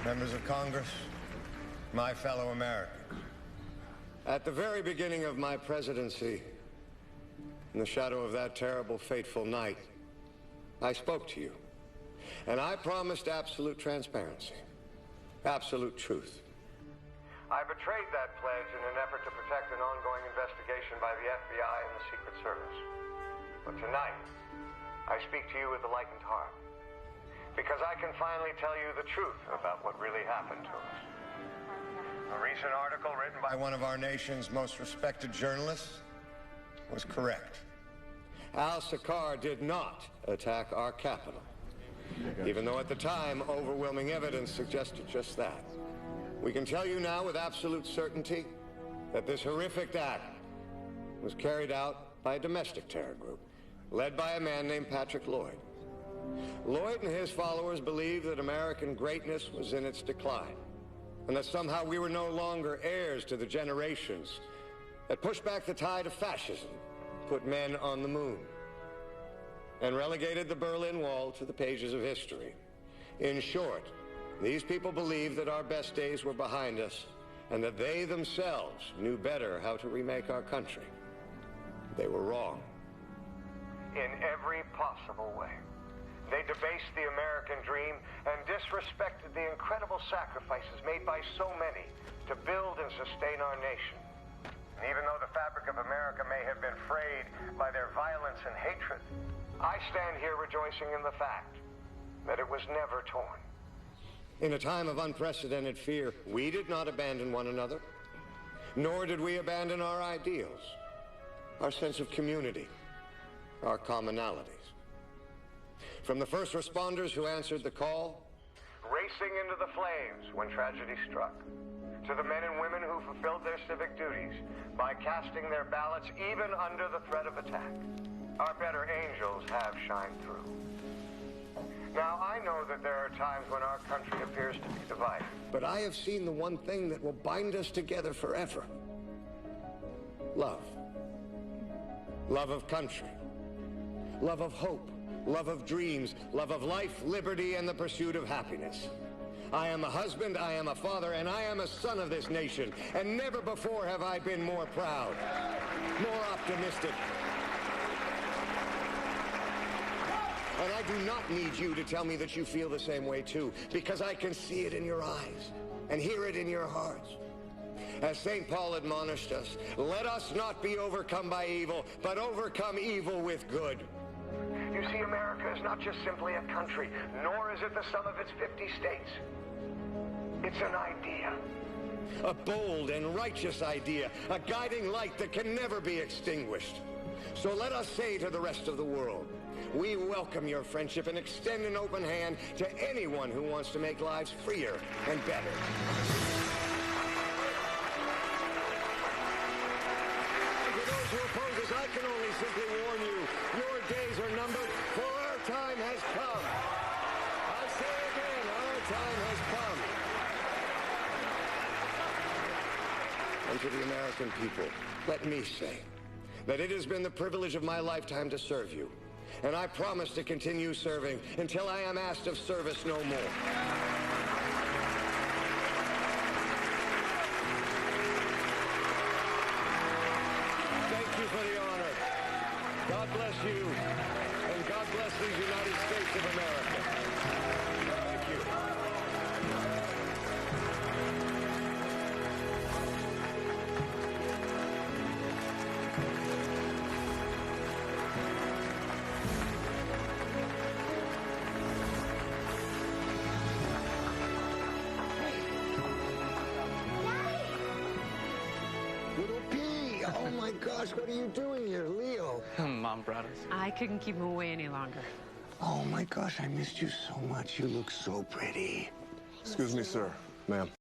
Members of Congress, my fellow Americans. At the very beginning of my presidency, in the shadow of that terrible, fateful night, I spoke to you, and I promised absolute transparency, absolute truth. I betrayed that pledge in an effort to protect an ongoing investigation by the FBI and the Secret Service. But tonight, I speak to you with a lightened heart, because I can finally tell you the truth about what really happened to us. A recent article written by one of our nation's most respected journalists was correct. Al-Sakar did not attack our capital, even though at the time overwhelming evidence suggested just that. We can tell you now with absolute certainty that this horrific act was carried out by a domestic terror group led by a man named Patrick Lloyd. Lloyd and his followers believed that American greatness was in its decline, and that somehow we were no longer heirs to the generations that pushed back the tide of fascism, put men on the moon, and relegated the Berlin Wall to the pages of history. In short, these people believed that our best days were behind us, and that they themselves knew better how to remake our country. They were wrong. In every possible way. They debased the American dream and disrespected the incredible sacrifices made by so many to build and sustain our nation. And even though the fabric of America may have been frayed by their violence and hatred, I stand here rejoicing in the fact that it was never torn. In a time of unprecedented fear, we did not abandon one another, nor did we abandon our ideals, our sense of community, our commonalities. From the first responders who answered the call, racing into the flames when tragedy struck, to the men and women who fulfilled their civic duties by casting their ballots even under the threat of attack, our better angels have shined through. Now, I know that there are times when our country appears to be divided, but I have seen the one thing that will bind us together forever. Love. Love of country. Love of hope. Love of dreams, love of life, liberty, and the pursuit of happiness. I am a husband, I am a father, and I am a son of this nation, and never before have I been more proud, more optimistic. And I do not need you to tell me that you feel the same way too, because I can see it in your eyes and hear it in your hearts. As St. Paul admonished us, let us not be overcome by evil, but overcome evil with good. You see, America is not just simply a country, nor is it the sum of its 50 states. It's an idea. A bold and righteous idea, a guiding light that can never be extinguished. So let us say to the rest of the world, we welcome your friendship and extend an open hand to anyone who wants to make lives freer and better. For those who oppose us, I can only simply warn you, your days are numbered, for our time has come. I say again, our time has come. And to the American people, let me say that it has been the privilege of my lifetime to serve you, and I promise to continue serving until I am asked of service no more. For the honor. God bless you, and God bless these United States of America. Thank you. Oh my gosh, what are you doing here, Leo? Mom brought us. I couldn't keep him away any longer. Oh my gosh, I missed you so much. You look so pretty. Excuse me, sir. Ma'am.